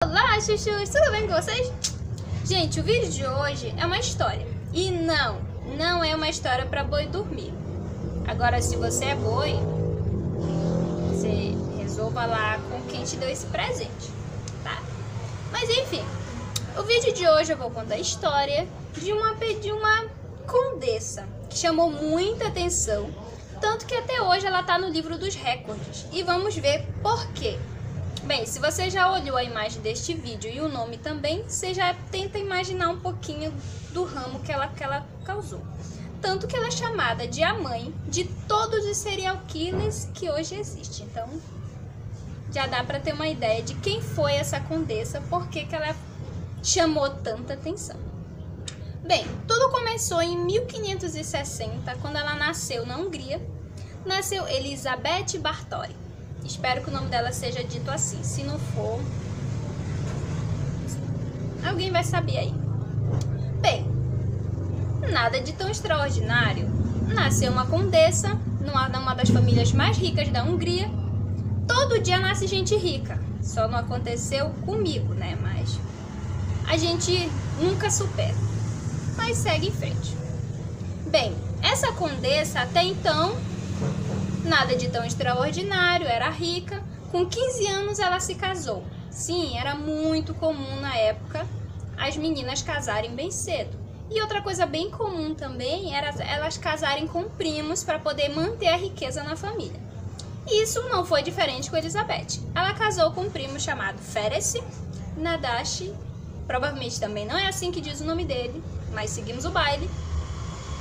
Olá, chuchus! Tudo bem com vocês? Gente, o vídeo de hoje é uma história. E não é uma história para boi dormir. Agora, se você é boi, você resolva lá com quem te deu esse presente, tá? Mas enfim, o vídeo de hoje eu vou contar a história de uma condessa que chamou muita atenção, tanto que até hoje ela tá no livro dos recordes. E vamos ver por quê. Bem, se você já olhou a imagem deste vídeo e o nome também, você já tenta imaginar um pouquinho do ramo que ela causou. Tanto que ela é chamada de a mãe de todos os serial killers que hoje existem. Então, já dá para ter uma ideia de quem foi essa condessa, por que ela chamou tanta atenção. Bem, tudo começou em 1560, quando ela nasceu na Hungria. Nasceu Elizabeth Báthory. Espero que o nome dela seja dito assim. Se não for, alguém vai saber aí. Bem, nada de tão extraordinário. Nasceu uma condessa, numa das famílias mais ricas da Hungria. Todo dia nasce gente rica. Só não aconteceu comigo, né? Mas a gente nunca supera. Mas segue em frente. Bem, essa condessa até então, nada de tão extraordinário, era rica. Com 15 anos ela se casou. Sim, era muito comum na época as meninas casarem bem cedo. E outra coisa bem comum também era elas casarem com primos para poder manter a riqueza na família. Isso não foi diferente com Elizabeth. Ela casou com um primo chamado Ferenc Nádas. Provavelmente também não é assim que diz o nome dele, mas seguimos o baile.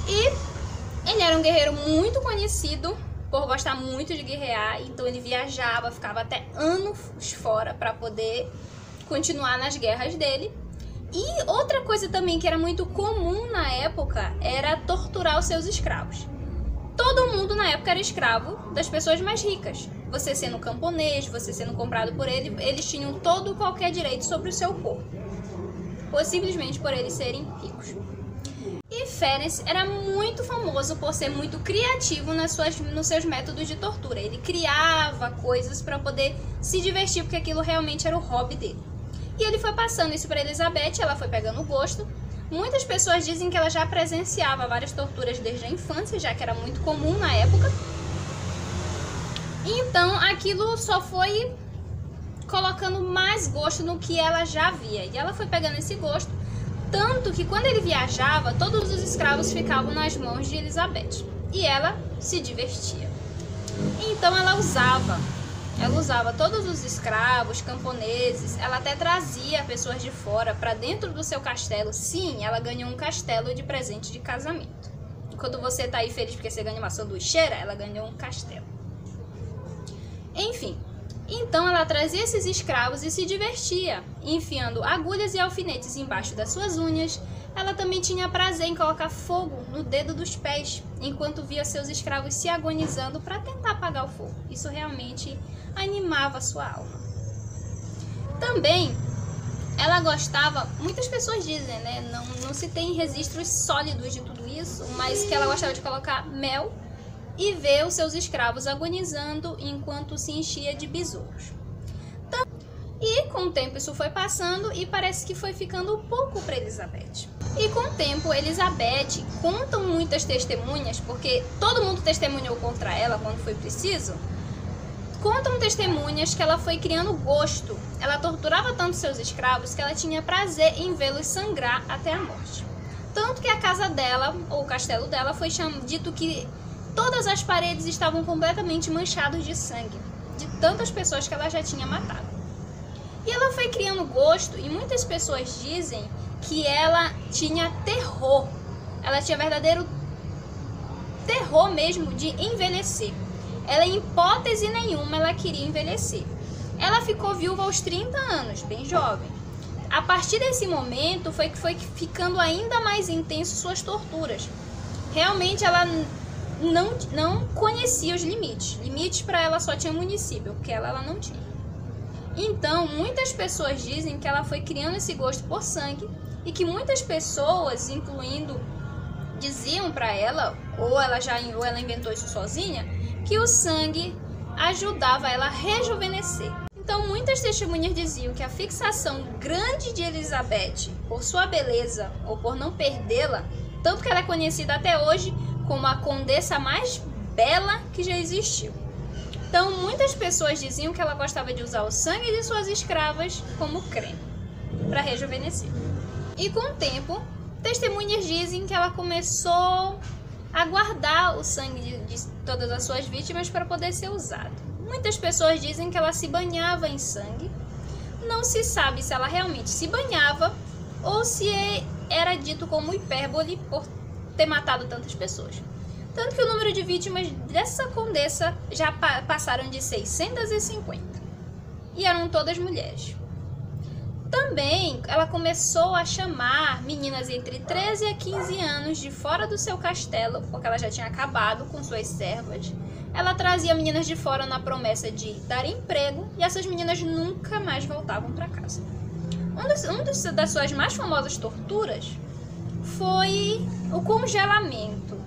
E ele era um guerreiro muito conhecido por gostar muito de guerrear, então ele viajava, ficava até anos fora para poder continuar nas guerras dele. E outra coisa também que era muito comum na época era torturar os seus escravos. Todo mundo na época era escravo das pessoas mais ricas. Você sendo camponês, você sendo comprado por ele, eles tinham todo qualquer direito sobre o seu corpo, ou simplesmente por eles serem ricos. E Ferenc era muito famoso por ser muito criativo nos seus métodos de tortura. Ele criava coisas para poder se divertir, porque aquilo realmente era o hobby dele. E ele foi passando isso para Elizabeth, ela foi pegando o gosto. Muitas pessoas dizem que ela já presenciava várias torturas desde a infância, já que era muito comum na época. Então aquilo só foi colocando mais gosto no que ela já via. E ela foi pegando esse gosto. Tanto que quando ele viajava, todos os escravos ficavam nas mãos de Elizabeth. E ela se divertia. Então ela usava todos os escravos, camponeses. Ela até trazia pessoas de fora para dentro do seu castelo. Sim, ela ganhou um castelo de presente de casamento. Quando você tá aí feliz porque você ganhou uma sanduicheira, ela ganhou um castelo. Enfim. Então ela trazia esses escravos e se divertia, enfiando agulhas e alfinetes embaixo das suas unhas. Ela também tinha prazer em colocar fogo no dedo dos pés, enquanto via seus escravos se agonizando para tentar apagar o fogo. Isso realmente animava sua alma. Também ela gostava, muitas pessoas dizem, né, não se tem registros sólidos de tudo isso, mas que ela gostava de colocar mel e ver os seus escravos agonizando enquanto se enchia de besouros. E com o tempo isso foi passando e parece que foi ficando pouco para Elizabeth. E com o tempo Elizabeth, contam muitas testemunhas, porque todo mundo testemunhou contra ela quando foi preciso, contam testemunhas que ela foi criando gosto. Ela torturava tanto seus escravos que ela tinha prazer em vê-los sangrar até a morte. Tanto que a casa dela, ou o castelo dela, foi dito que todas as paredes estavam completamente manchadas de sangue, de tantas pessoas que ela já tinha matado. E ela foi criando gosto, e muitas pessoas dizem que ela tinha terror. Ela tinha verdadeiro terror mesmo de envelhecer. Ela, em hipótese nenhuma, ela queria envelhecer. Ela ficou viúva aos 30 anos, bem jovem. A partir desse momento foi que foi ficando ainda mais intenso suas torturas. Realmente ela não conhecia os limites. Limites para ela só tinha município, porque ela não tinha. Então, muitas pessoas dizem que ela foi criando esse gosto por sangue e que muitas pessoas, incluindo, diziam para ela, ou ela inventou isso sozinha, que o sangue ajudava ela a rejuvenescer. Então, muitas testemunhas diziam que a fixação grande de Elizabeth por sua beleza ou por não perdê-la, tanto que ela é conhecida até hoje como a condessa mais bela que já existiu. Então, muitas pessoas diziam que ela gostava de usar o sangue de suas escravas como creme para rejuvenescer. E com o tempo, testemunhas dizem que ela começou a guardar o sangue de todas as suas vítimas para poder ser usado. Muitas pessoas dizem que ela se banhava em sangue. Não se sabe se ela realmente se banhava ou se era dito como hipérbole por ter matado tantas pessoas. Tanto que o número de vítimas dessa condessa já passaram de 650. E eram todas mulheres. Também ela começou a chamar meninas entre 13 a 15 anos de fora do seu castelo, porque ela já tinha acabado com suas servas. Ela trazia meninas de fora na promessa de dar emprego e essas meninas nunca mais voltavam para casa. Uma das suas mais famosas torturas foi o congelamento.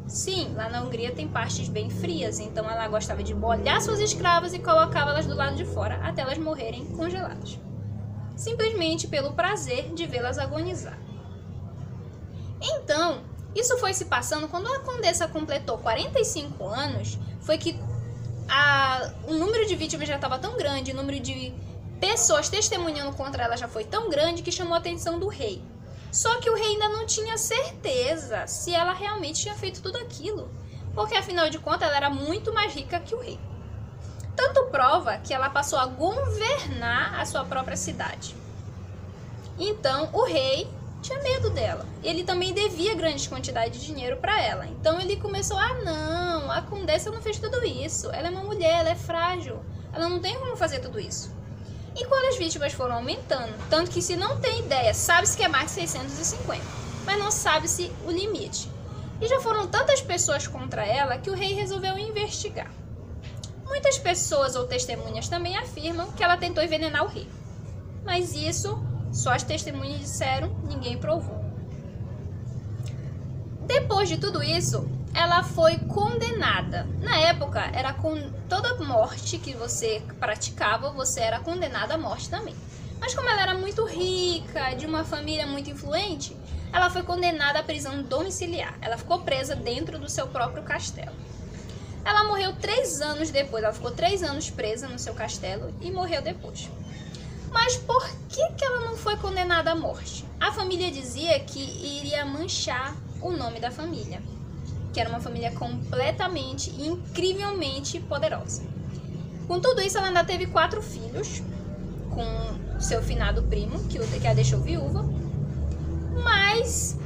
Sim, lá na Hungria tem partes bem frias, então ela gostava de molhar suas escravas e colocava elas do lado de fora até elas morrerem congeladas. Simplesmente pelo prazer de vê-las agonizar. Então, isso foi se passando quando a condessa completou 45 anos, foi que o número de vítimas já estava tão grande, o número de pessoas testemunhando contra ela já foi tão grande que chamou a atenção do rei. Só que o rei ainda não tinha certeza se ela realmente tinha feito tudo aquilo, porque afinal de contas ela era muito mais rica que o rei. Tanto prova que ela passou a governar a sua própria cidade. Então o rei tinha medo dela. Ele também devia grandes quantidades de dinheiro para ela. Então ele começou, não, a condessa não fez tudo isso. Ela é uma mulher, ela é frágil. Ela não tem como fazer tudo isso. E quando as vítimas foram aumentando, tanto que se não tem ideia, sabe-se que é mais de 650, mas não sabe-se o limite. E já foram tantas pessoas contra ela que o rei resolveu investigar. Muitas pessoas ou testemunhas também afirmam que ela tentou envenenar o rei. Mas isso, só as testemunhas disseram, ninguém provou. Depois de tudo isso, ela foi condenada. Na época, era com toda morte que você praticava, você era condenada à morte também. Mas como ela era muito rica, de uma família muito influente, ela foi condenada à prisão domiciliar. Ela ficou presa dentro do seu próprio castelo. Ela morreu 3 anos depois, ela ficou 3 anos presa no seu castelo e morreu depois. Mas por que ela não foi condenada à morte? A família dizia que iria manchar o nome da família, que era uma família completamente, incrivelmente poderosa. Com tudo isso, ela ainda teve 4 filhos, com seu finado primo, que a deixou viúva, mas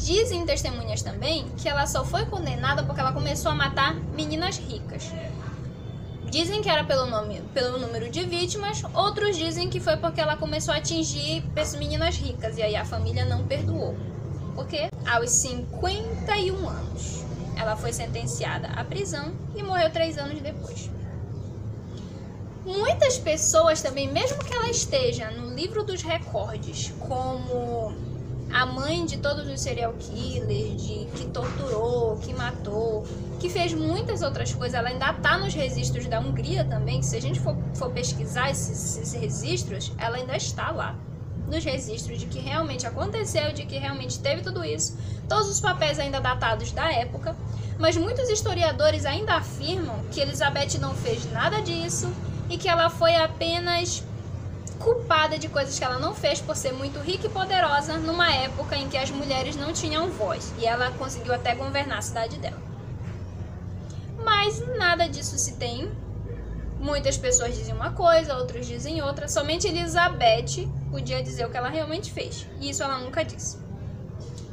dizem testemunhas também que ela só foi condenada porque ela começou a matar meninas ricas. Dizem que era pelo número de vítimas, outros dizem que foi porque ela começou a atingir meninas ricas e aí a família não perdoou. Porque aos 51 anos ela foi sentenciada à prisão e morreu 3 anos depois. Muitas pessoas também, mesmo que ela esteja no livro dos recordes como a mãe de todos os serial killers, que torturou, que matou, que fez muitas outras coisas, ela ainda está nos registros da Hungria também, que se a gente for pesquisar esses registros, ela ainda está lá, nos registros de que realmente aconteceu, de que realmente teve tudo isso, todos os papéis ainda datados da época, mas muitos historiadores ainda afirmam que Elizabeth não fez nada disso e que ela foi apenas culpada de coisas que ela não fez por ser muito rica e poderosa numa época em que as mulheres não tinham voz e ela conseguiu até governar a cidade dela. Mas nada disso se tem. Muitas pessoas dizem uma coisa, outros dizem outra. Somente Elizabeth podia dizer o que ela realmente fez, e isso ela nunca disse.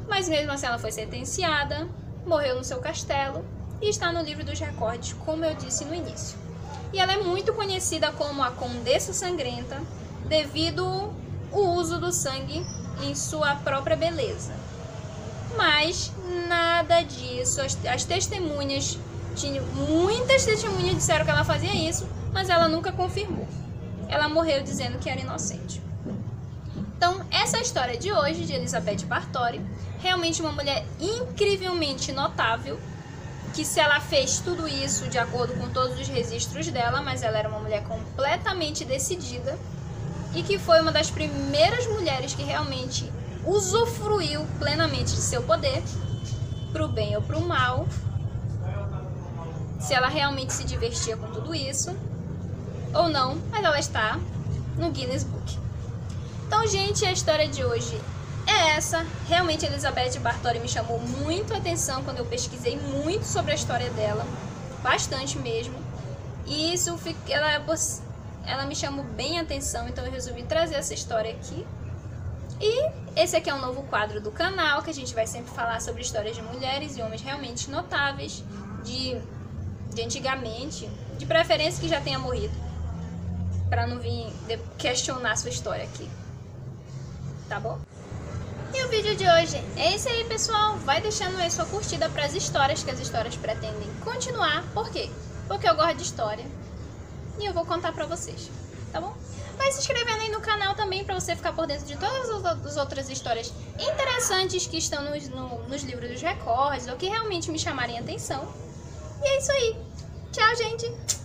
Mas mesmo assim ela foi sentenciada, morreu no seu castelo e está no livro dos recordes, como eu disse no início. E ela é muito conhecida como a Condessa Sangrenta, devido ao uso do sangue em sua própria beleza. Mas nada disso, as testemunhas, muitas testemunhas disseram que ela fazia isso, mas ela nunca confirmou. Ela morreu dizendo que era inocente. Então, essa é a história de hoje de Elizabeth Báthory, realmente uma mulher incrivelmente notável, que se ela fez tudo isso de acordo com todos os registros dela, mas ela era uma mulher completamente decidida e que foi uma das primeiras mulheres que realmente usufruiu plenamente de seu poder, pro bem ou pro mal, se ela realmente se divertia com tudo isso ou não, mas ela está no Guinness Book. Então, gente, a história de hoje é essa. Realmente, Elizabeth Báthory me chamou muito a atenção quando eu pesquisei muito sobre a história dela, bastante mesmo, e isso ela me chamou bem a atenção, então eu resolvi trazer essa história aqui. E esse aqui é um novo quadro do canal, que a gente vai sempre falar sobre histórias de mulheres e homens realmente notáveis, de antigamente, de preferência que já tenha morrido, para não vir questionar sua história aqui, tá bom? E o vídeo de hoje é esse aí, pessoal. Vai deixando aí sua curtida para as histórias, que as histórias pretendem continuar. Por quê? Porque eu gosto de história e eu vou contar pra vocês, tá bom? Vai se inscrevendo aí no canal também para você ficar por dentro de todas as outras histórias interessantes que estão nos livros dos recordes ou que realmente me chamarem a atenção. E é isso aí. Tchau, gente!